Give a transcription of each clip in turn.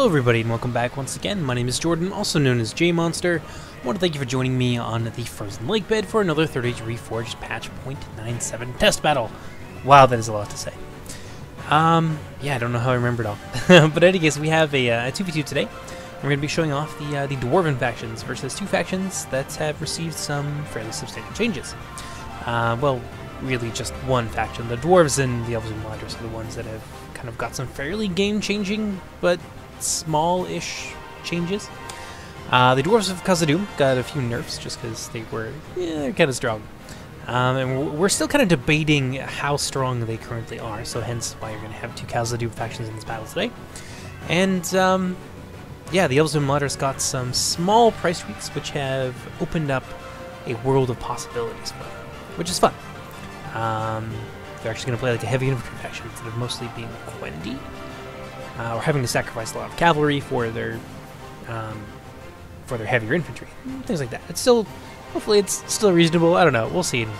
Hello everybody and welcome back once again. My name is Jordan, also known as JMonster. I want to thank you for joining me on the Frozen Lake bed for another Age Reforged patch .97 test battle. Wow, that is a lot to say. Yeah, I don't know how I remember it all. But in any case, we have a 2v2 today. We're going to be showing off the Dwarven factions versus two factions that have received some fairly substantial changes. Well, really just one faction. The Dwarves and the Elves and Mordor are the ones that have kind of got some fairly game-changing, but small-ish changes. The Dwarves of Khazad-dum got a few nerfs just because they were kind of strong. And we're still kind of debating how strong they currently are, so hence why you're going to have two Khazad-dum factions in this battle today. And, yeah, the Elves and Mordor got some small price tweaks which have opened up a world of possibilities for them, which is fun. They're actually going to play like a heavy infantry faction instead of mostly being Quendi, or having to sacrifice a lot of cavalry for their heavier infantry, things like that. It's still, hopefully, it's still reasonable. I don't know. We'll see. And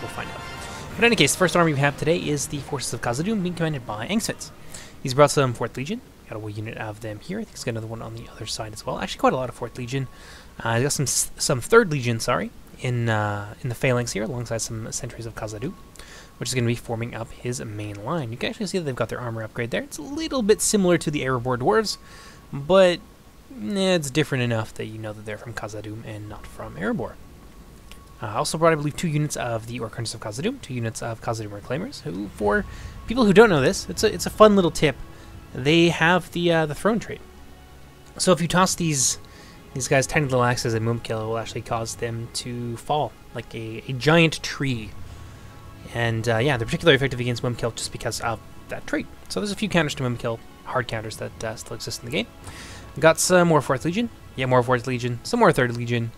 we'll find out. But in any case, the first army we have today is the forces of Khazad-dum, being commanded by Angsvitz. He's brought some 4th Legion. Got a whole unit of them here. I think he's got another one on the other side as well. Actually, quite a lot of 4th Legion. He's got some 3rd Legion, sorry, in the phalanx here, alongside some sentries of Khazad-dum, which is going to be forming up his main line. You can actually see that they've got their armor upgrade there. It's a little bit similar to the Erebor Dwarves, but it's different enough that you know that they're from Khazad-dum and not from Erebor. Also brought, I believe, 2 units of the Orc Hunters of Khazad-dum, 2 units of Khazad-dum Reclaimers, who, for people who don't know this, it's a fun little tip. They have the throne trait. So if you toss these guys' tiny little axes at Mumpkill, it will actually cause them to fall, like a giant tree. And yeah, they're particularly effective against Mumpkill just because of that trait. So there's a few counters to Mumpkill, hard counters that still exist in the game. We've got some more 4th Legion. Yeah, more 4th Legion. Some more 3rd Legion.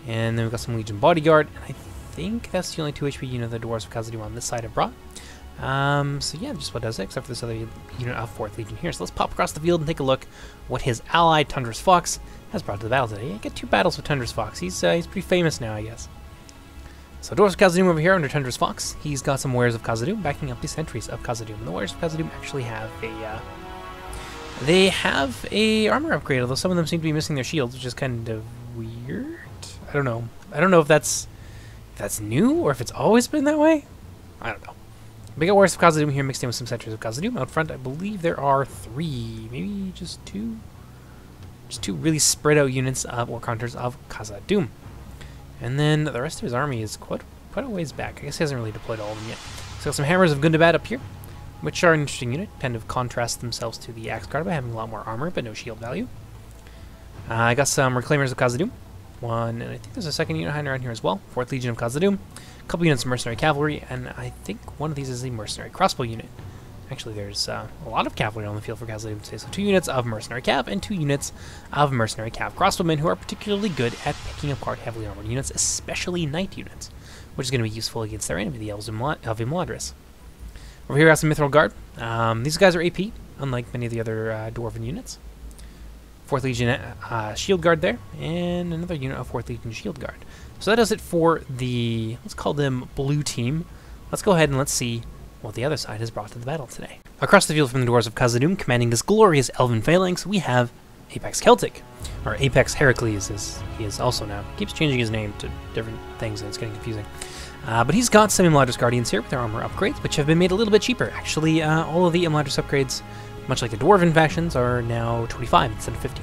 And then we've got some Legion Bodyguard. And I think that's the only 2 HP unit the Dwarves of Khazad-dum on this side have brought. So yeah, just what does it, except for this other unit of 4th Legion here. So let's pop across the field and take a look what his ally, Tundra's Fox, has brought to the battle today. Yeah, get 2 battles with Tundra's Fox. He's pretty famous now, I guess. So Dwarves of Khazad-dum over here under Tundra's Fox. He's got some Warriors of Khazad-dum backing up the sentries of Khazad-dum. And the Warriors of Khazad-dum actually have a armor upgrade, although some of them seem to be missing their shields, which is kind of weird. I don't know. I don't know if that's new or if it's always been that way. I don't know. We got Warriors of Khazad-dum here mixed in with some sentries of Khazad-dum. Out front, I believe there are 3, maybe just 2. Just 2 really spread out units of Orc Hunters of Khazad-dum. And then the rest of his army is quite a ways back. I guess he hasn't really deployed all of them yet. So got some Hammers of Gundabad up here, which are an interesting unit. Kind of contrast themselves to the Axe Guard by having a lot more armor, but no shield value. I got some Reclaimers of Khazad-dum. One, and I think there's a 2nd unit hiding around here as well. 4th Legion of Khazad-dum. A couple units of Mercenary Cavalry, and I think one of these is a Mercenary Crossbow unit. Actually, there's a lot of cavalry on the field for Khazad-dum today. So 2 units of Mercenary Cav and 2 units of Mercenary Cav Crossbowmen, who are particularly good at picking apart heavily armored units, especially Knight units, which is going to be useful against their enemy, the Elves of Imladris. Over here we got some Mithril Guard. These guys are AP, unlike many of the other Dwarven units. 4th Legion Shield Guard there, and another unit of 4th Legion Shield Guard. So that does it for the, let's call them blue team. Let's go ahead and let's see what the other side has brought to the battle today. Across the field from the Dwarves of Khazad-dum, commanding this glorious Elven phalanx, we have Apex Celtic, or Apex Heracles, as he is also now. He keeps changing his name to different things, and it's getting confusing. But he's got some Imladris Guardians here with their armor upgrades, which have been made a little bit cheaper. Actually, all of the Imladris upgrades, much like the Dwarven factions, are now 25 instead of 50.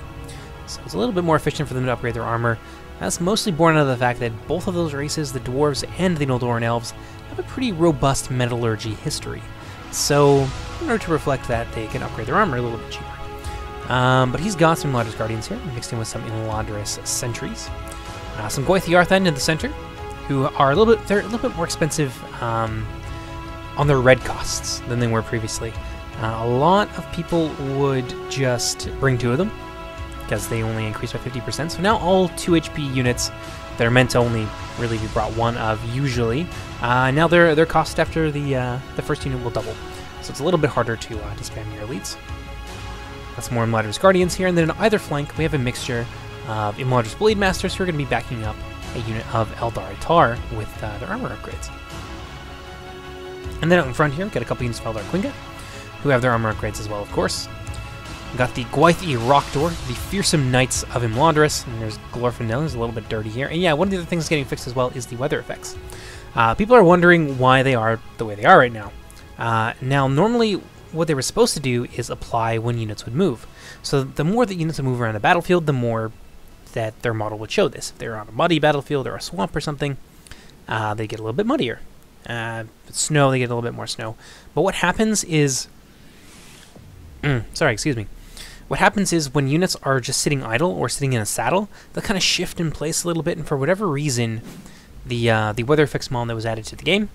So it's a little bit more efficient for them to upgrade their armor. That's mostly born out of the fact that both of those races, the Dwarves and the Noldoran Elves, have a pretty robust metallurgy history. So, in order to reflect that, they can upgrade their armor a little bit cheaper. But he's got some Imladris Guardians here, mixed in with some Imladris Sentries. Some Goithiarthen in the center, who are a little bit more expensive on their red costs than they were previously. A lot of people would just bring 2 of them, because they only increase by 50%. So now all 2 HP units that are meant to only really be brought 1 of usually, now their cost after the first unit will double. So it's a little bit harder to spam your elites. Got some more Imladris Guardians here, and then on either flank we have a mixture of Imladris Blade Masters who are going to be backing up a unit of Eldar Itar with their armor upgrades. And then out in front here, we've got a couple units of Eldar Quinga, who have their armor upgrades as well, of course. Got the Age Reforged, the fearsome knights of Imladris, and there's Glorfindel, who's a little bit dirty here. And yeah, one of the other things getting fixed as well is the weather effects. People are wondering why they are the way they are right now. Now, normally, what they were supposed to do is apply when units would move. So the more that units would move around the battlefield, the more that their model would show this. If they're on a muddy battlefield or a swamp or something, they get a little bit muddier. If it's snow, they get a little bit more snow. But what happens is... excuse me. What happens is when units are just sitting idle or sitting in a saddle, they'll kind of shift in place a little bit, and for whatever reason, the weather effects mod that was added to the game,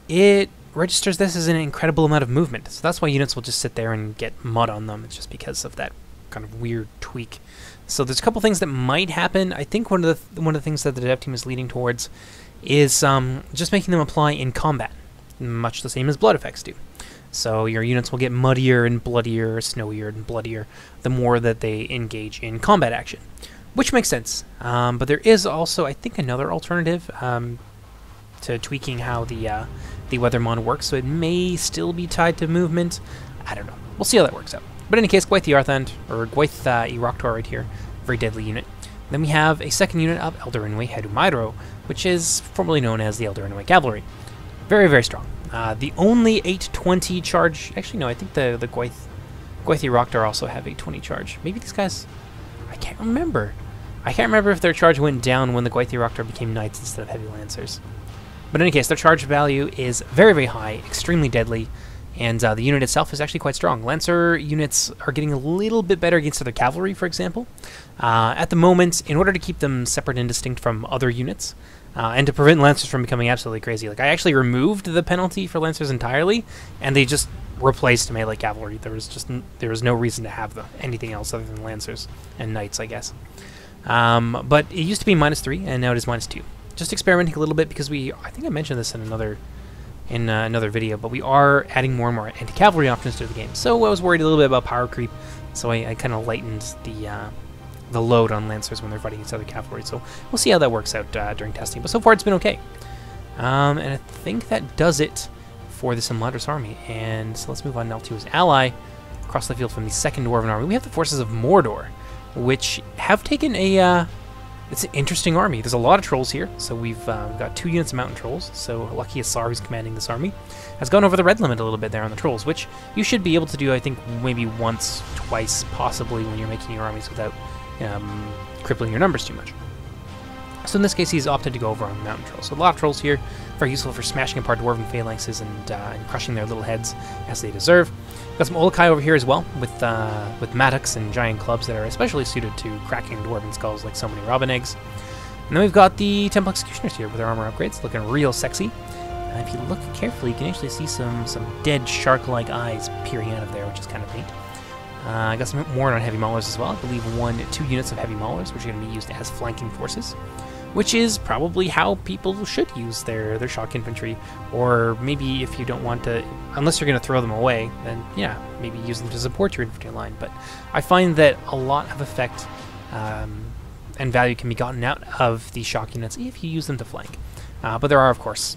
it registers this as an incredible amount of movement. So that's why units will just sit there and get mud on them. It's just because of that kind of weird tweak. So there's a couple things that might happen. I think one of the things that the dev team is leading towards is just making them apply in combat, much the same as blood effects do. So your units will get muddier and bloodier, snowier and bloodier, the more that they engage in combat action, which makes sense. But there is also, I think, another alternative to tweaking how the weather mod works. So it may still be tied to movement. I don't know. We'll see how that works out. But in any case, Age Reforged right here, very deadly unit. Then we have a second unit of Eldarinwe Hedumairo, which is formerly known as the Eldarinwe Cavalry. Very, very strong. The only 820 charge... Actually, no, I think the Age Reforged also have 820 charge. Maybe these guys... I can't remember. I can't remember if their charge went down when the Age Reforged became knights instead of heavy lancers. But in any case, their charge value is very, very high, extremely deadly, and the unit itself is actually quite strong. Lancer units are getting a little bit better against other cavalry, for example. At the moment, in order to keep them separate and distinct from other units, and to prevent Lancers from becoming absolutely crazy, like I actually removed the penalty for Lancers entirely, and they just replaced melee cavalry. There was no reason to have anything else other than Lancers and Knights, I guess. But it used to be -3, and now it is -2. Just experimenting a little bit because I think I mentioned this in another video, but we are adding more and more anti-cavalry options to the game. So I was worried a little bit about power creep, so I kind of lightened the load on Lancers when they're fighting against other cavalry. So we'll see how that works out during testing. But so far it's been okay. And I think that does it for this Imladris army. And so let's move on now to his ally across the field from the second Dwarven army. We have the forces of Mordor, which have taken it's an interesting army. There's a lot of trolls here, so we've got 2 units of mountain trolls. So Lucky Asar, who's commanding this army, has gone over the red limit a little bit there on the trolls, which you should be able to do, I think, maybe once, twice, possibly, when you're making your armies without crippling your numbers too much. So in this case, he's opted to go over on mountain trolls. So a lot of trolls here, very useful for smashing apart Dwarven phalanxes and crushing their little heads as they deserve. Got some locale over here as well, with mattocks and giant clubs that are especially suited to cracking Dwarven skulls like so many robin eggs. And then we've got the Temple Executioners here with their armor upgrades, looking real sexy. And if you look carefully, you can actually see some dead shark-like eyes peering out of there, which is kind of neat. I got some more on heavy maulers as well. I believe 2 units of heavy maulers, which are going to be used as flanking forces, which is probably how people should use their shock infantry. Or maybe if you don't want to, unless you're going to throw them away, then yeah, maybe use them to support your infantry line. But I find that a lot of effect and value can be gotten out of these shock units if you use them to flank. But there are, of course,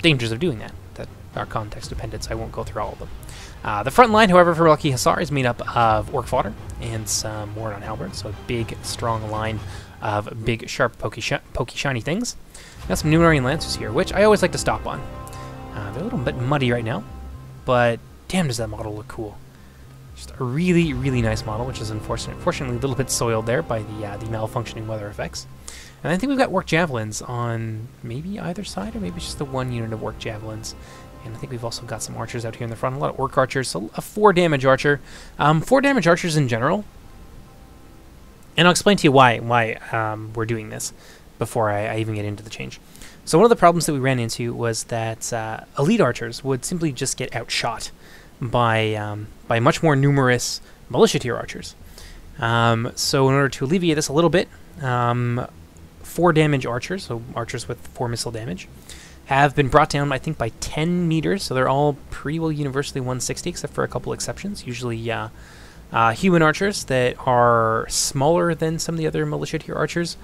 dangers of doing that are context dependent, so I won't go through all of them. The front line, however, for Lucky Asar is made up of Orc Fodder and some Mordor Halberds, so a big, strong line of big, sharp, pokey, shiny things. Got some Numenorian Lancers here, which I always like to stop on. They're a little bit muddy right now, but damn does that model look cool. Just a really, really nice model, which is unfortunately a little bit soiled there by the malfunctioning weather effects. And I think we've got Orc Javelins on maybe either side, or maybe it's just the 1 unit of Orc Javelins. And I think we've also got some archers out here in the front, a lot of Orc Archers, so a 4 damage archer. 4 damage archers in general, and I'll explain to you why we're doing this before I even get into the change. So one of the problems that we ran into was that elite archers would simply just get outshot by much more numerous militia tier archers. So in order to alleviate this a little bit, 4 damage archers, so archers with 4 missile damage, have been brought down, I think, by 10 meters, so they're all pretty well universally 160, except for a couple exceptions, usually human archers that are smaller than some of the other militia tier archers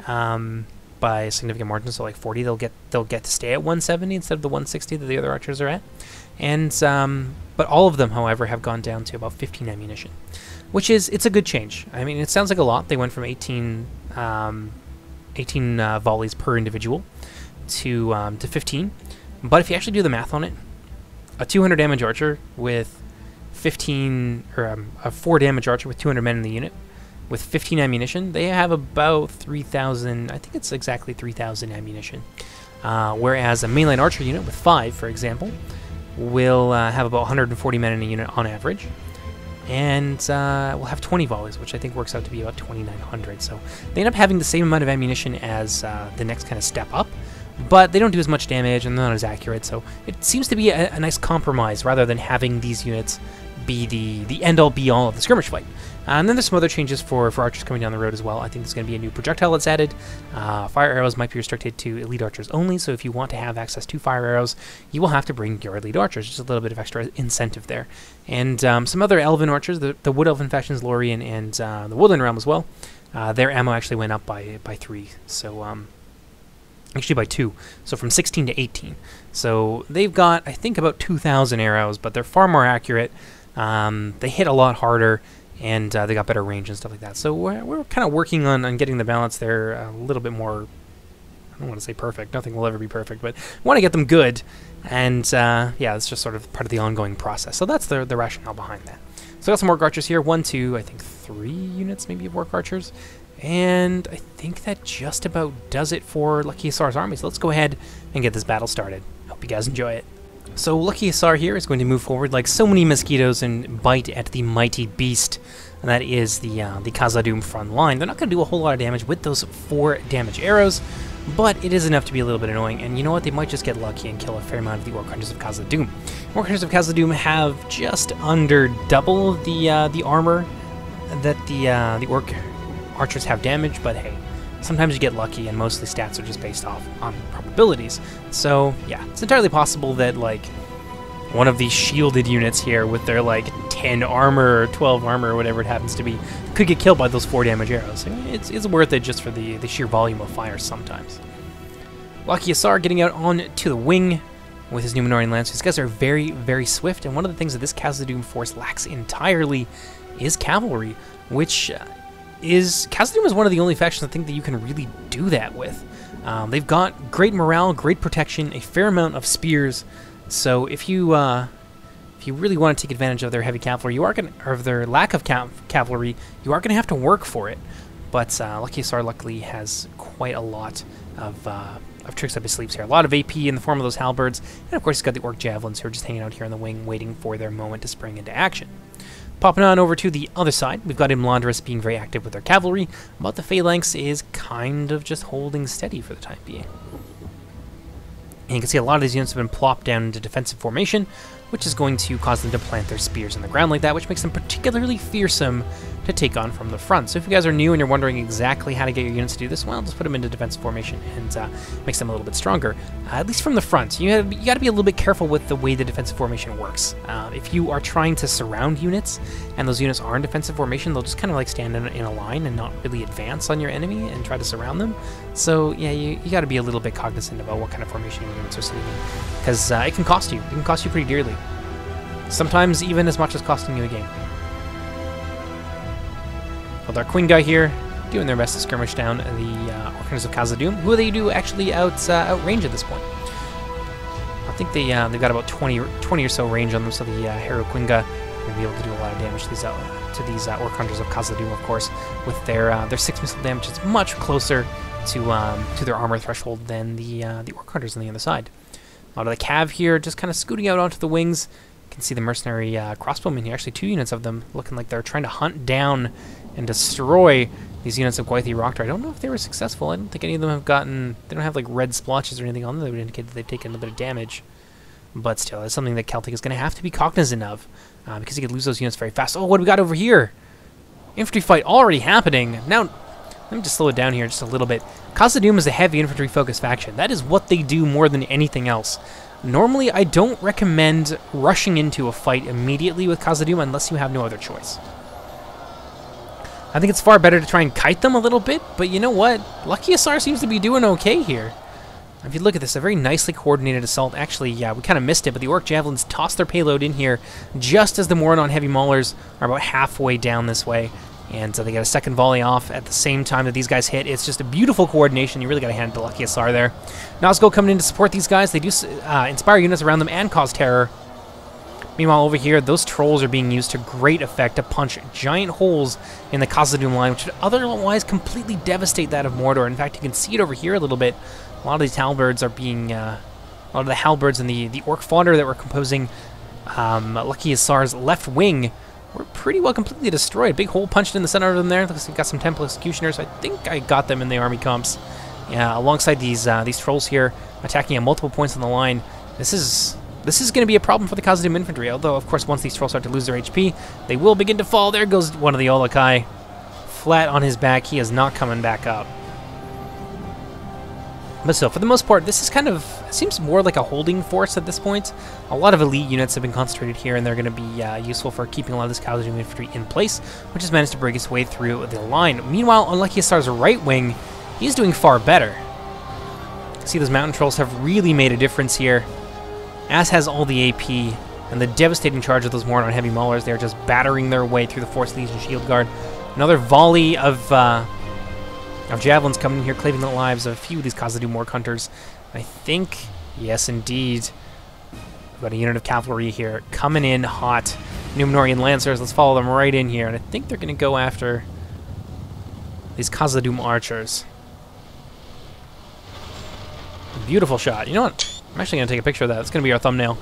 by a significant margin, so like 40, they'll get to stay at 170 instead of the 160 that the other archers are at. And but all of them, however, have gone down to about 15 ammunition. which is, it's a good change. I mean, it sounds like a lot. They went from 18 volleys per individual to 15. But if you actually do the math on it, a 200 damage archer with 15, or a 4 damage archer with 200 men in the unit, with 15 ammunition, they have about 3,000, I think it's exactly 3,000 ammunition. Whereas a mainline archer unit with 5, for example, will have about 140 men in a unit on average, and will have 20 volleys, which I think works out to be about 2,900. So they end up having the same amount of ammunition as the next kind of step up, but they don't do as much damage and they're not as accurate, so it seems to be a nice compromise rather than having these units be the end-all be-all of the skirmish fight. And then there's some other changes for archers coming down the road as well. I think there's going to be a new projectile that's added. Fire arrows might be restricted to elite archers only, so if you want to have access to fire arrows, you will have to bring your elite archers. Just a little bit of extra incentive there. And some other elven archers, the wood elven factions, Lorien and the Woodland Realm as well, their ammo actually went up by 3. So actually by 2, so from 16 to 18. So they've got, I think, about 2,000 arrows, but they're far more accurate. They hit a lot harder, and they got better range and stuff like that. So we're kind of working on getting the balance there a little bit more. I don't want to say perfect. Nothing will ever be perfect, but want to get them good. And yeah, it's just sort of part of the ongoing process. So that's the rationale behind that. So I got some orc archers here. 1, 2, I think 3 units maybe of orc archers. And I think that just about does it for Lucky Asar's army. So let's go ahead and get this battle started. Hope you guys enjoy it. So Lucky Asar here is going to move forward like so many mosquitoes and bite at the mighty beast. And that is the Khazad-dum front line. They're not going to do a whole lot of damage with those 4 damage arrows, but it is enough to be a little bit annoying. And you know what? They might just get lucky and kill a fair amount of the Orc Hunters of Khazad-dum. Orc Hunters of Khazad-dum have just under double the armor that the Orc Archers have damage, but hey, sometimes you get lucky, and mostly stats are just based off on probabilities. So yeah, it's entirely possible that like one of these shielded units here with their like 10 armor or 12 armor or whatever it happens to be could get killed by those 4 damage arrows. It's worth it just for the sheer volume of fire sometimes. Lucky Asar getting out on to the wing with his Numenorean Lance. These guys are very, very swift, and one of the things that this Khazad-dum force lacks entirely is cavalry, which Khazad-dum is one of the only factions I think that you can really do that with. They've got great morale, great protection, a fair amount of spears. So if you really want to take advantage of their heavy cavalry, you are going or of their lack of cavalry, you are going to have to work for it. But Lucky Asar luckily has quite a lot of tricks up his sleeves here. A lot of AP in the form of those halberds, and of course he's got the Orc Javelins who are just hanging out here in the wing, waiting for their moment to spring into action. Popping on over to the other side, we've got Imlandris being very active with their cavalry, but the Phalanx is kind of just holding steady for the time being. And you can see a lot of these units have been plopped down into defensive formation, which is going to cause them to plant their spears in the ground like that, which makes them particularly fearsome to take on from the front. So if you guys are new and you're wondering exactly how to get your units to do this, well, just put them into defensive formation and makes them a little bit stronger, at least from the front. You got to be a little bit careful with the way the defensive formation works. If you are trying to surround units and those units are in defensive formation, they'll just kind of like stand in a line and not really advance on your enemy and try to surround them. So yeah, you got to be a little bit cognizant about what kind of formation your units are sitting in, because it can cost you. It can cost you pretty dearly. Sometimes even as much as costing you a game. With our Queen guy here, doing their best to skirmish down the Orc Hunters of Khazad-dum, who they do actually outrange at this point. I think they've got about 20 or so range on them, so the Hero Queen guy will be able to do a lot of damage to these Orc Hunters of Khazad-dum, of course, with their 6 missile damage. It's much closer to their armor threshold than the Orc Hunters on the other side. A lot of the Cav here just kind of scooting out onto the wings. You can see the mercenary crossbowmen here, actually 2 units of them, looking like they're trying to hunt down and destroy these units of Gwythi Roctor. I don't know if they were successful. I don't think any of them have gotten... They don't have like red splotches or anything on them that would indicate that they've taken a bit of damage. But still, it's something that Celtic is going to have to be cognizant of, because he could lose those units very fast. Oh, what do we got over here? Infantry fight already happening. Now, let me just slow it down here just a little bit. Khazad-dum is a heavy infantry-focused faction. That is what they do more than anything else. Normally, I don't recommend rushing into a fight immediately with Khazad-dum unless you have no other choice. I think it's far better to try and kite them a little bit, but you know what? Lucky Asar seems to be doing okay here. If you look at this, a very nicely coordinated assault. Actually, yeah, we kind of missed it, but the Orc Javelins tossed their payload in here just as the Mordor Heavy Maulers are about halfway down this way. And they get a second volley off at the same time that these guys hit. It's just a beautiful coordination. You really got to hand it to Lucky Asar there. Nazgul coming in to support these guys. They do inspire units around them and cause terror. Meanwhile, over here, those trolls are being used to great effect to punch giant holes in the Khazad-dum line, which would otherwise completely devastate that of Mordor. In fact, you can see it over here a little bit. A lot of these halberds are being... a lot of the halberds and the orc fodder that were composing Lucky Asar's left wing were pretty well completely destroyed. Big hole punched in the center of them there. Looks like got some Temple Executioners. I think I got them in the army comps. Yeah, alongside these trolls here, attacking at multiple points on the line. This is going to be a problem for the Khazad-dum infantry, although, of course, once these trolls start to lose their HP, they will begin to fall. There goes one of the Olokai. Flat on his back. He is not coming back up. But still, for the most part, this is kind of... seems more like a holding force at this point. A lot of elite units have been concentrated here, and they're going to be useful for keeping a lot of this Khazad-dum infantry in place, which has managed to break its way through the line. Meanwhile, on Lucky Asar's right wing, he's doing far better. See, those mountain trolls have really made a difference here, as has all the AP, and the devastating charge of those Mordor Heavy Maulers. They're just battering their way through the 4th Legion Shield Guard. Another volley of javelins coming in here, claiming the lives of a few of these Khazad-dum Orc Hunters. I think, yes indeed, we've got a unit of cavalry here coming in hot. Numenorean Lancers, let's follow them right in here, and I think they're going to go after these Khazad-dum archers. Beautiful shot. You know what? I'm actually going to take a picture of that. It's going to be our thumbnail.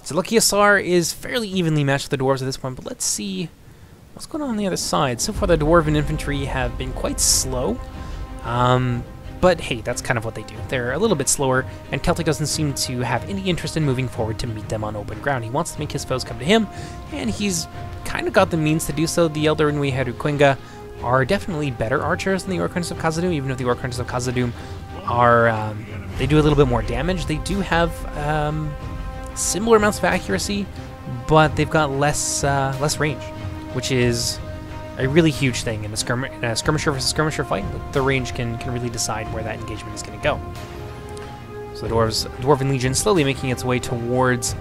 So Lucky Asar is fairly evenly matched with the dwarves at this point, but let's see what's going on the other side. So far, the Dwarven infantry have been quite slow, but hey, that's kind of what they do. They're a little bit slower, and Celtic doesn't seem to have any interest in moving forward to meet them on open ground. He wants to make his foes come to him, and he's kind of got the means to do so. The Elder and Heruquinga are definitely better archers than the Orc Hunters of Khazad-dum, even if the Orc Hunters of Khazad-dum are, they do a little bit more damage. They do have similar amounts of accuracy, but they've got less range, which is a really huge thing in a skirmisher versus skirmisher fight. The range can really decide where that engagement is going to go. So the Dwarven Legion slowly making its way towards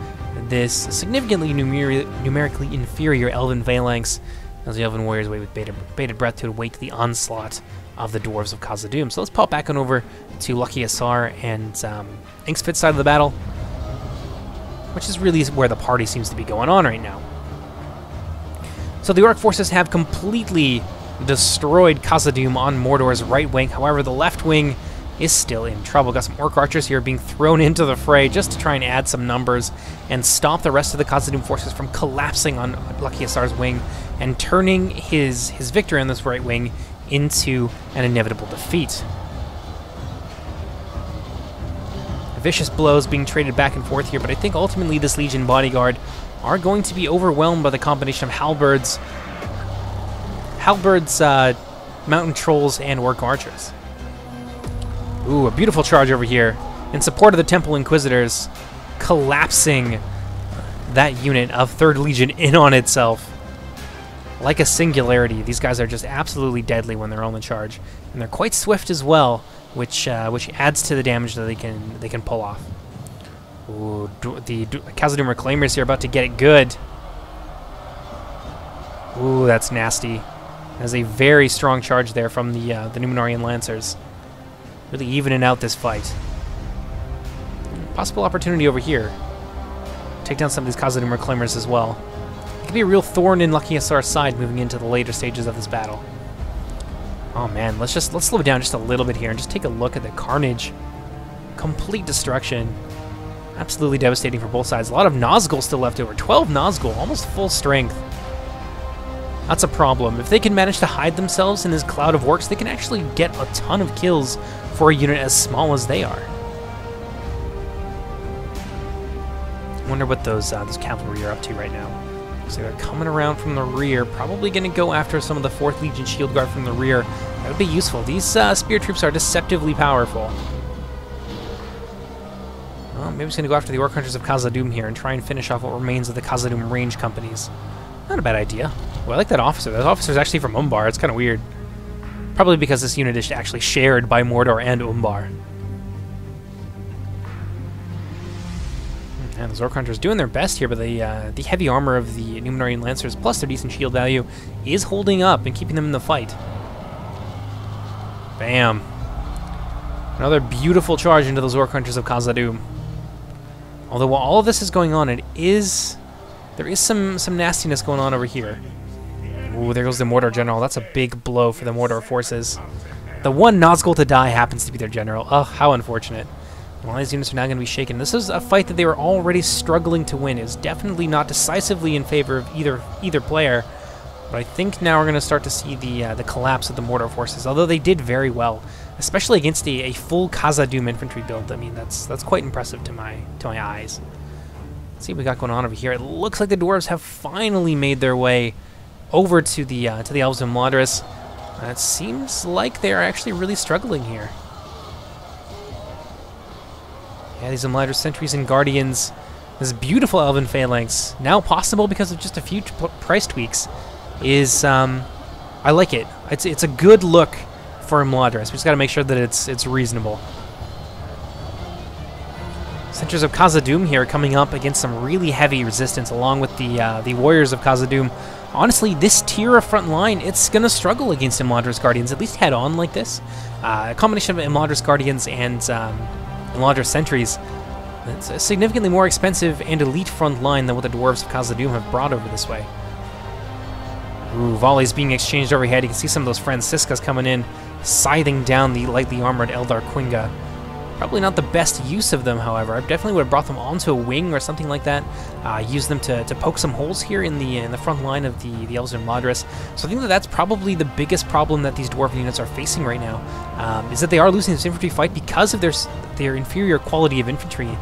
this significantly numerically inferior Elven phalanx, as the Elven warriors wait with bated breath to await the onslaught of the dwarves of Khazad-dum. So let's pop back on over to Lucky Asar and Inksfit's side of the battle, which is really where the party seems to be going on right now. So the Orc forces have completely destroyed Khazad-dum on Mordor's right wing. However, the left wing is still in trouble. Got some Orc archers here being thrown into the fray just to try and add some numbers and stop the rest of the Khazad-dum forces from collapsing on Lucky Asar's wing and turning his victory on this right wing into an inevitable defeat. Vicious blows being traded back and forth here, but I think ultimately this Legion bodyguard are going to be overwhelmed by the combination of halberds, mountain trolls, and orc archers. Ooh, a beautiful charge over here in support of the Temple Inquisitors, collapsing that unit of 3rd Legion in on itself. Like a singularity, these guys are just absolutely deadly when they're on the charge, and they're quite swift as well, which adds to the damage that they can pull off. Ooh, the Khazad-dum Reclaimers here about to get it good. Ooh, that's nasty. There's a very strong charge there from the Numenorean Lancers, really evening out this fight. Possible opportunity over here. Take down some of these Khazad-dum Reclaimers as well. It could be a real thorn in Lucky Asar's side moving into the later stages of this battle. Oh man, let's slow it down just a little bit here and just take a look at the carnage. Complete destruction. Absolutely devastating for both sides. A lot of Nazgul still left over. 12 Nazgul, almost full strength. That's a problem. If they can manage to hide themselves in this cloud of orcs, they can actually get a ton of kills for a unit as small as they are. I wonder what those cavalry are up to right now. So they're coming around from the rear, probably going to go after some of the 4th Legion Shield Guard from the rear. That would be useful. These spear troops are deceptively powerful. Well, maybe it's going to go after the Orc Hunters of Khazad-dum here and try and finish off what remains of the Khazad-dum range companies. Not a bad idea. Well, I like that officer. That officer's actually from Umbar. It's kind of weird. Probably because this unit is actually shared by Mordor and Umbar. And the Zork Hunters doing their best here, but the heavy armor of the Numenorian Lancers, plus their decent shield value, is holding up and keeping them in the fight. Bam. Another beautiful charge into the Zork Hunters of Khazad-dum. Although while all of this is going on, there is some nastiness going on over here. Ooh, there goes the Mordor general. That's a big blow for the Mordor forces. The one Nazgul to die happens to be their general. Ugh, how unfortunate. Well, these units are now going to be shaken. This is a fight that they were already struggling to win. It was definitely not decisively in favor of either player. But I think now we're going to start to see the collapse of the Mordor forces, although they did very well, especially against a full Khazad-dum infantry build. I mean, that's quite impressive to my eyes. Let's see what we got going on over here. It looks like the dwarves have finally made their way over to the elves of Mordor. It seems like they are actually really struggling here. Yeah, these Mordor sentries and guardians, this beautiful elven phalanx, now possible because of just a few price tweaks, is I like it. It's a good look for Mordor. We just got to make sure that it's reasonable. Sentries of Khazad-dum here coming up against some really heavy resistance, along with the warriors of Khazad-dum. Honestly, this tier of front line, it's going to struggle against Imladris Guardians, at least head-on like this. A combination of Imladris Guardians and Imladris Sentries, it's a significantly more expensive and elite front line than what the Dwarves of Khazad-dum have brought over this way. Ooh, volleys being exchanged overhead. You can see some of those Franciscas coming in, scything down the lightly armored Eldar Quinga. Probably not the best use of them, however. I definitely would have brought them onto a wing or something like that. Use them to poke some holes here in the front line of the Elves of Mordor. So I think that's probably the biggest problem that these Dwarven units are facing right now, is that they are losing this infantry fight because of their inferior quality of infantry,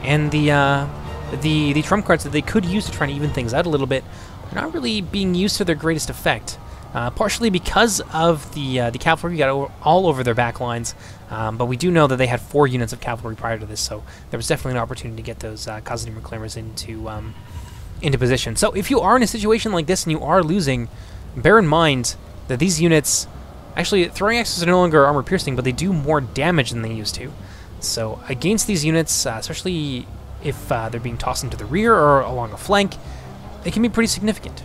and the trump cards that they could use to try and even things out a little bit are not really being used to their greatest effect. Partially because of the cavalry got all over their back lines, but we do know that they had 4 units of cavalry prior to this, so there was definitely an opportunity to get those Khazad-dum reclaimers into position. So if you are in a situation like this and you are losing, bear in mind that these units, actually throwing axes are no longer armor piercing, but they do more damage than they used to. So against these units, especially if they're being tossed into the rear or along a flank, they can be pretty significant.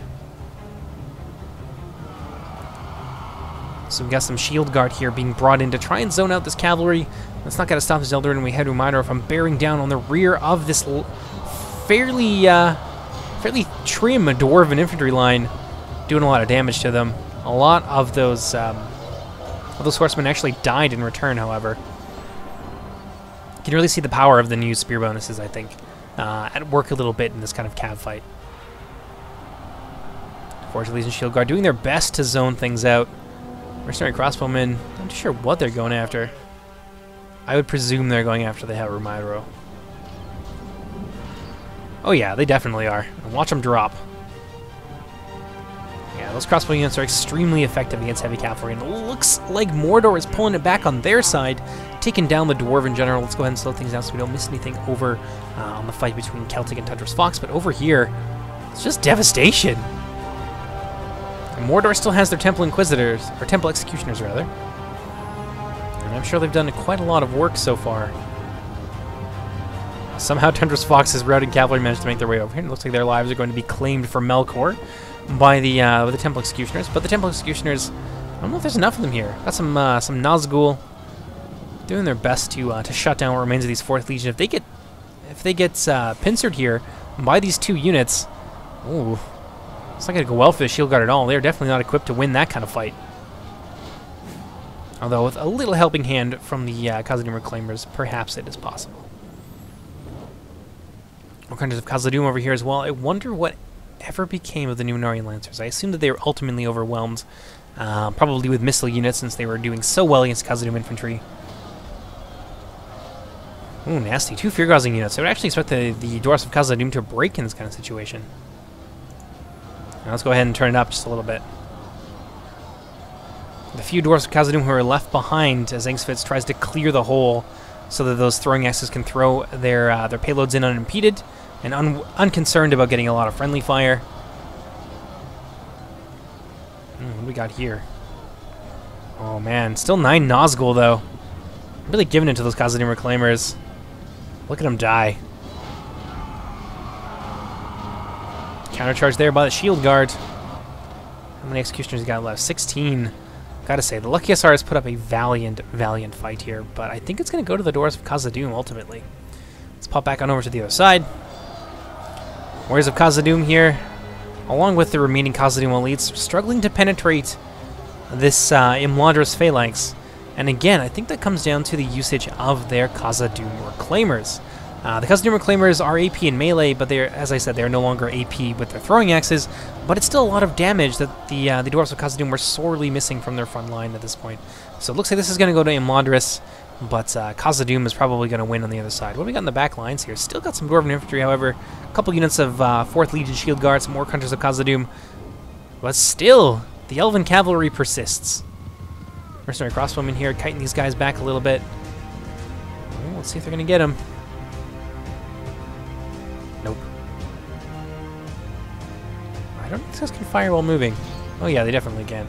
So we got some shield guard here being brought in to try and zone out this cavalry. That's not going to stop this Eldar, and we head to reminder from bearing down on the rear of this fairly trim Dwarven infantry line, doing a lot of damage to them. A lot of those horsemen actually died in return, however. You can really see the power of the new spear bonuses, I think, at work a little bit in this kind of cav fight. Forge Legion Shield Guard doing their best to zone things out. Mercenary Crossbowmen, I'm not sure what they're going after. I would presume they're going after the Harumairo. Oh yeah, they definitely are. Watch them drop. Yeah, those crossbow units are extremely effective against heavy cavalry, and it looks like Mordor is pulling it back on their side, taking down the Dwarven general. Let's go ahead and slow things down so we don't miss anything over on the fight between Celtic and Tundra's Fox, but over here, it's just devastation. Mordor still has their Temple Inquisitors, or Temple Executioners, rather. And I'm sure they've done quite a lot of work so far. Somehow Tundra's Fox's routed cavalry managed to make their way over here, and it looks like their lives are going to be claimed for Melkor by the Temple Executioners. But the Temple Executioners, I don't know if there's enough of them here. Got some Nazgul doing their best to shut down what remains of these 4th Legion. If they get pincered here by these 2 units, ooh. It's not going to go well for the Shield Guard at all. They're definitely not equipped to win that kind of fight. Although with a little helping hand from the Khazad-dum Reclaimers, perhaps it is possible. Hunters of Khazad-dum over here as well. I wonder what ever became of the Numenorian Lancers. I assume that they were ultimately overwhelmed, probably with missile units since they were doing so well against Khazad-dum infantry. Ooh, nasty. 2 Fear-Causing units. I would actually expect the Dwarves of Khazad-dum to break in this kind of situation. Now let's go ahead and turn it up just a little bit. The few Dwarves of Khazad-dum who are left behind as Engsvitz tries to clear the hole so that those throwing axes can throw their payloads in unimpeded and unconcerned about getting a lot of friendly fire. What do we got here? Oh man, still 9 Nazgul though. Really giving it to those Khazad-dum Reclaimers. Look at them die. Countercharge there by the Shield Guard. How many Executioners got left? 16. Gotta say, the Lucky SR has put up a valiant fight here, but I think it's going to go to the Doors of Khazad-dum ultimately. Let's pop back on over to the other side. Warriors of Khazad-dum here, along with the remaining Khazad-dum elites, struggling to penetrate this Imladris phalanx. And again, I think that comes down to the usage of their Khazad-dum Reclaimers. The Khazad-dum Reclaimers are AP in melee, but they're, as I said, they're no longer AP with their throwing axes, but it's still a lot of damage that the Dwarves of Khazad-dum were sorely missing from their front line at this point. So it looks like this is going to go to Imladris, but Khazad-dum is probably going to win on the other side. What do we got in the back lines here? Still got some Dwarven infantry, however. A couple units of 4th Legion Shield Guard, some Orc Hunters of Khazad-dum, but still, the Elven Cavalry persists. Mercenary Crossbowmen here, kiting these guys back a little bit. Oh, let's see if they're going to get him. Nope. I don't think these guys can fire while moving. Oh yeah, they definitely can.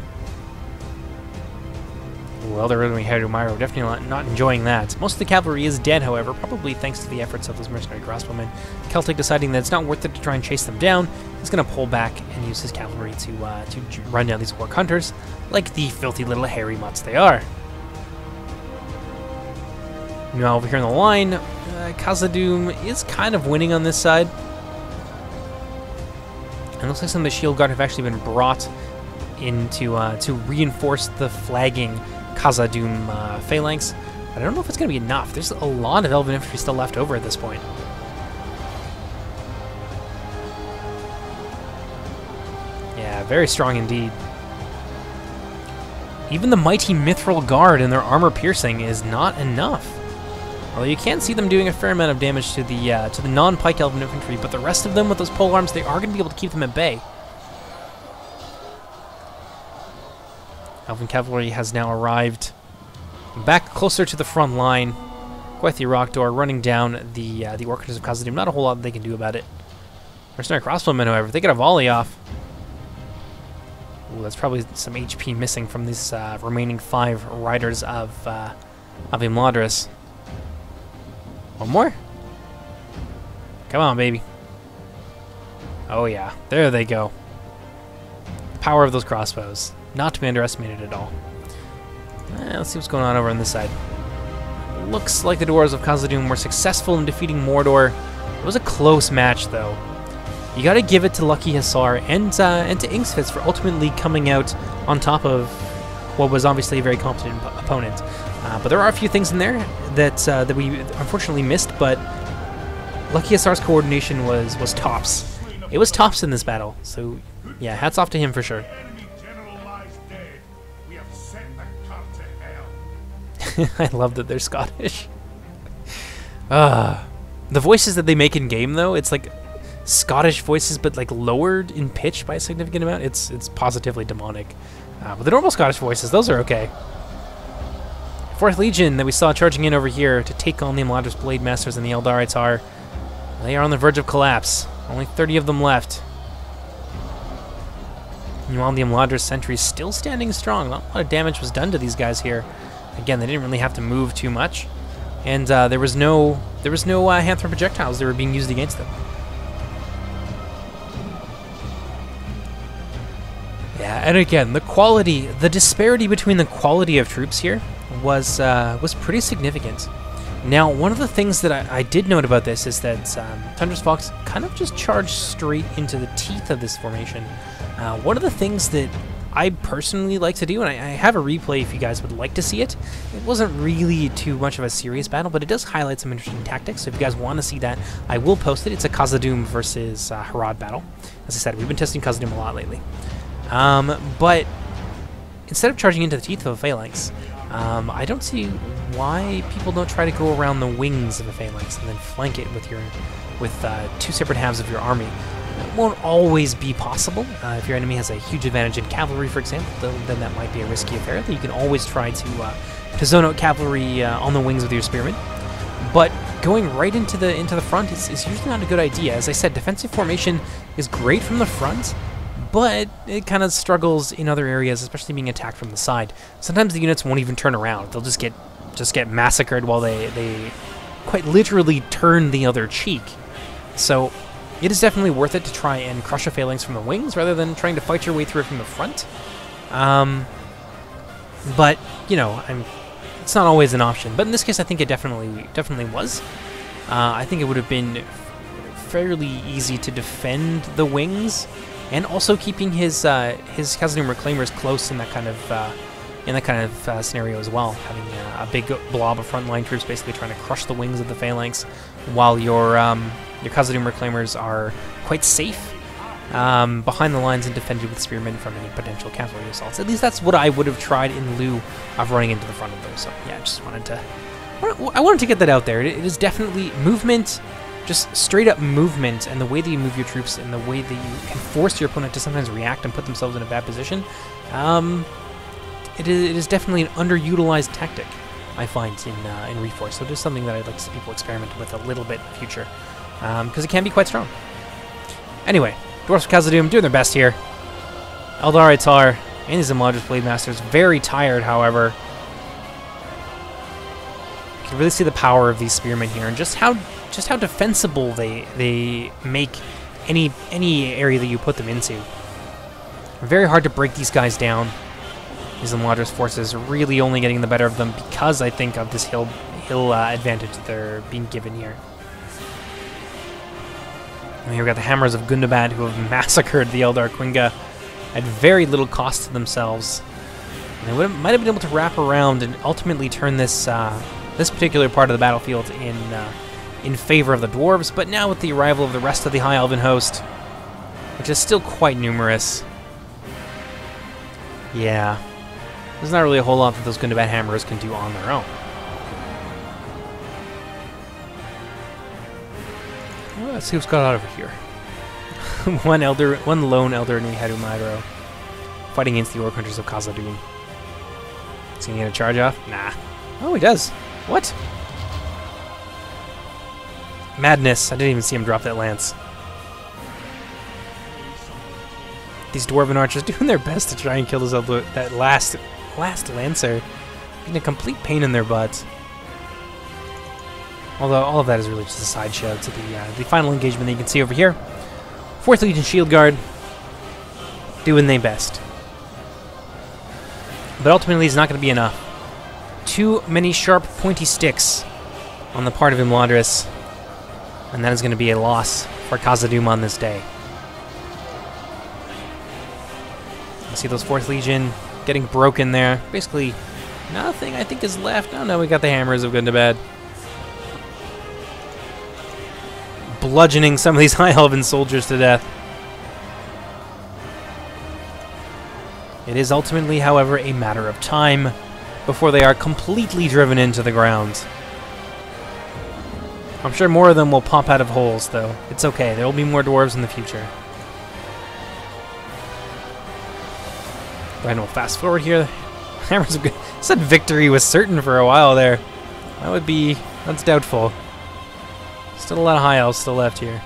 Well, they're really headed to Myro. Definitely not enjoying that. Most of the cavalry is dead, however, probably thanks to the efforts of those mercenary crossbowmen. Celtic deciding that it's not worth it to try and chase them down. He's going to pull back and use his cavalry to run down these Orc Hunters, like the filthy little hairy mutts they are. Now over here on the line, Khazad-dum is kind of winning on this side. And it looks like some of the Shield Guard have actually been brought in to reinforce the flagging Khazad-dum phalanx. But I don't know if it's going to be enough. There's a lot of Elven infantry still left over at this point. Yeah, very strong indeed. Even the mighty Mithril Guard and their armor piercing is not enough. Although you can see them doing a fair amount of damage to the non-pike Elven infantry, but the rest of them with those pole arms, they are going to be able to keep them at bay. Elven Cavalry has now arrived back closer to the front line. Gwethi Rockdoor running down the Orc Hunters of Khazad-dum. Not a whole lot they can do about it. Mercenary Crossbowmen, however, if they get a volley off. Ooh, that's probably some HP missing from these remaining 5 riders of Imladris. One more? Come on, baby. Oh yeah, there they go. The power of those crossbows. Not to be underestimated at all. Let's see what's going on over on this side. Looks like the Dwarves of Khazad-dum were successful in defeating Mordor. It was a close match, though. You got to give it to Lucky Hussar and to Inksfits for ultimately coming out on top of what was obviously a very competent opponent. But there are a few things in there that we unfortunately missed, but Lucky Hussar's coordination was tops. It was tops in this battle, so yeah, hats off to him for sure. I love that they're Scottish. The voices that they make in game, though, it's like Scottish voices, but like lowered in pitch by a significant amount. It's positively demonic. But the normal Scottish voices, those are okay. 4th Legion that we saw charging in over here to take on the Imladris Blade Masters and the Eldarites they are on the verge of collapse. Only 30 of them left. Meanwhile, the Imladris sentries still standing strong. Not a lot of damage was done to these guys here. Again, they didn't really have to move too much, and there was no Hanther projectiles that were being used against them. Yeah, and again, the disparity between the quality of troops here was pretty significant. Now, one of the things that I did note about this is that Thunderous Fox kind of just charged straight into the teeth of this formation. One of the things that I personally like to do, and I have a replay if you guys would like to see it. It wasn't really too much of a serious battle, but it does highlight some interesting tactics. So if you guys want to see that, I will post it. It's a Khazad-dum versus Harad battle. As I said, we've been testing Khazad-dum a lot lately. But instead of charging into the teeth of a phalanx, I don't see why people don't try to go around the wings of a phalanx and then flank it with 2 separate halves of your army. It won't always be possible. If your enemy has a huge advantage in cavalry, for example, then that might be a risky affair. You can always try to zone out cavalry on the wings with your spearmen. But going right into the front is usually not a good idea. As I said, defensive formation is great from the front, but it kind of struggles in other areas, especially being attacked from the side. Sometimes the units won't even turn around. They'll just get massacred while they quite literally turn the other cheek. So it is definitely worth it to try and crush a phalanx from the wings rather than trying to fight your way through it from the front. But, you know, it's not always an option. But in this case, I think it definitely was. I think it would have been fairly easy to defend the wings, and also keeping his Khazad-dum Reclaimers close in that kind of scenario as well. Having a big blob of frontline troops basically trying to crush the wings of the phalanx, while your Khazad-dum Reclaimers are quite safe behind the lines and defended with spearmen from any potential cavalry assaults. At least that's what I would have tried in lieu of running into the front of those. So yeah, I just wanted to get that out there. It is definitely movement. Just straight up movement, and the way that you move your troops and the way that you can force your opponent to sometimes react and put themselves in a bad position, it is definitely an underutilized tactic, I find, in Reforged. So it is something that I'd like to see people experiment with a little bit in the future, because it can be quite strong. Anyway, Dwarves of Khazad-dum doing their best here. Eldar Itar and his Imladris Blade Masters very tired, however. You can really see the power of these spearmen here, and just how defensible they make any area that you put them into. Very hard to break these guys down. These Imladris forces really only getting the better of them because, I think, of this hill advantage that they're being given here. And here we've got the Hammers of Gundabad, who have massacred the Eldar Quinga at very little cost to themselves. And they might have been able to wrap around and ultimately turn this particular part of the battlefield in favor of the dwarves, but now with the arrival of the rest of the High Elven host, which is still quite numerous, yeah, there's not really a whole lot that those Gundabad Hammers can do on their own. Well, let's see what's got out over here. one lone Elder Nihadu Mairo fighting against the Orc Hunters of Khazad-dum. Is he gonna get a charge off? Nah. Oh, he does. What? Madness. I didn't even see him drop that lance. These Dwarven archers doing their best to try and kill that last Lancer. Being a complete pain in their butts. Although all of that is really just a sideshow to the final engagement that you can see over here. 4th Legion Shield Guard doing their best. But ultimately it's not going to be enough. Too many sharp, pointy sticks on the part of Imladris. And that is going to be a loss for Khazad-dum on this day. You see those 4th Legion getting broken there. Basically, nothing I think is left. Oh no, we got the Hammers of Gundabad. Bludgeoning some of these High Elven soldiers to death. It is ultimately, however, a matter of time before they are completely driven into the ground. I'm sure more of them will pop out of holes, though. It's okay. There will be more dwarves in the future. Go ahead and we'll fast forward here. Hammers of good. Said victory was certain for a while there. That's doubtful. Still a lot of high elves still left here.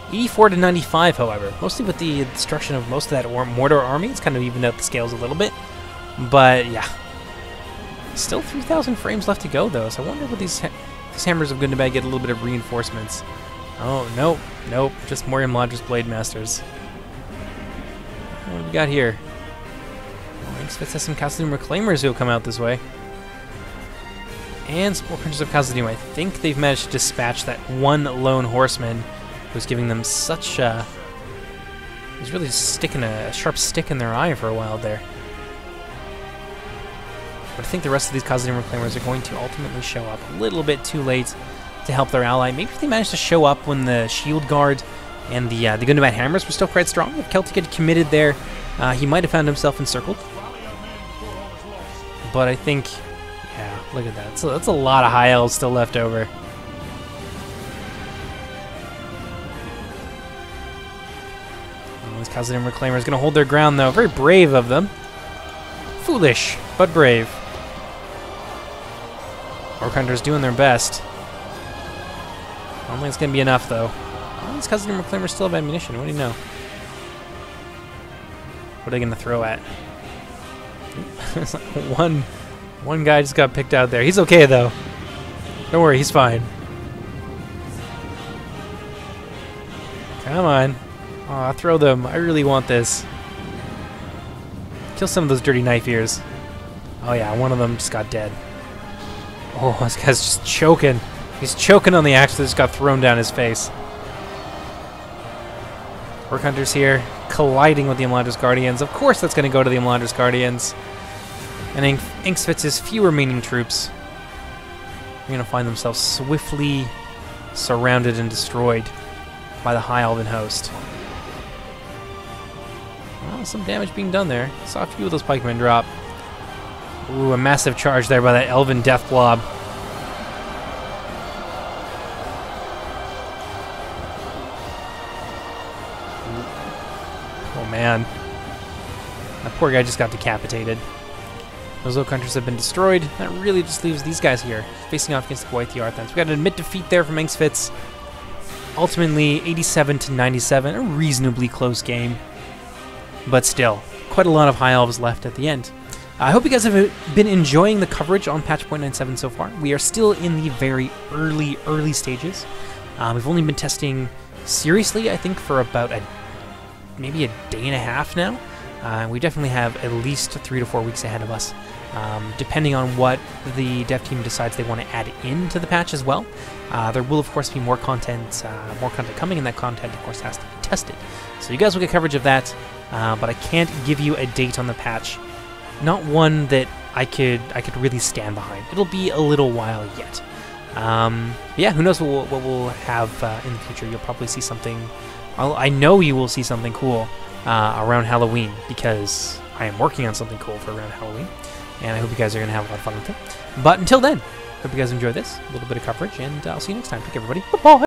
84 to 95, however. Mostly with the destruction of most of that Mordor army. It's kind of evened out the scales a little bit. But, yeah. Still 3,000 frames left to go, though. So I wonder what these Hammers of Gundabad get a little bit of reinforcements. Oh, nope. Just more Imladris Blade Masters. What do we got here? I expect some Khazad-dum Reclaimers who will come out this way. And some Orc Hunters of Khazad-dum. I think they've managed to dispatch that one lone horseman who's giving them such he's really sticking a sharp stick in their eye for a while there. But I think the rest of these Khazad-dum Reclaimers are going to ultimately show up a little bit too late to help their ally. Maybe if they managed to show up when the Shield Guard and the Gundabad Hammers were still quite strong. If Celtic had committed there, he might have found himself encircled. But I think, yeah, look at that. So that's a lot of high elves still left over. These Khazad-dum Reclaimers going to hold their ground, though. Very brave of them. Foolish, but brave. Orc Hunters doing their best. I don't think it's going to be enough, though. These Khazad-dum Reclaimers still have ammunition. What do you know? What are they going to throw at? One guy just got picked out there. He's okay, though. Don't worry, he's fine. Come on. Aw, throw them. I really want this. Kill some of those dirty knife ears. Oh yeah, one of them just got dead. Oh, this guy's just choking. He's choking on the axe that just got thrown down his face. Orc Hunters here, colliding with the Imlandra's Guardians. Of course that's going to go to the Imlandra's Guardians. And Inksvitz's few remaining troops are going to find themselves swiftly surrounded and destroyed by the High Elven host. Well, some damage being done there. Saw a few of those pikemen drop. Ooh, a massive charge there by that Elven death blob. Oh man. That poor guy just got decapitated. Those Oak Hunters have been destroyed. That really just leaves these guys here, facing off against the White Arthans. We got an admit defeat there from Inksvitz. Ultimately, 87 to 97, a reasonably close game. But still, quite a lot of High Elves left at the end. I hope you guys have been enjoying the coverage on patch 0.97 so far. We are still in the very early stages. We've only been testing seriously, I think, for about maybe a day and a half now. We definitely have at least 3 to 4 weeks ahead of us, depending on what the dev team decides they want to add into the patch as well. There will, of course, be more content coming, and that content, of course, has to be tested. So you guys will get coverage of that, but I can't give you a date on the patch. Not one that I could really stand behind. It'll be a little while yet. Yeah, who knows what we'll have in the future. You'll probably see something. I know you will see something cool around Halloween, because I am working on something cool for around Halloween, and I hope you guys are going to have a lot of fun with it. But until then, hope you guys enjoy this, a little bit of coverage, and I'll see you next time. Take care, everybody. Bye-bye.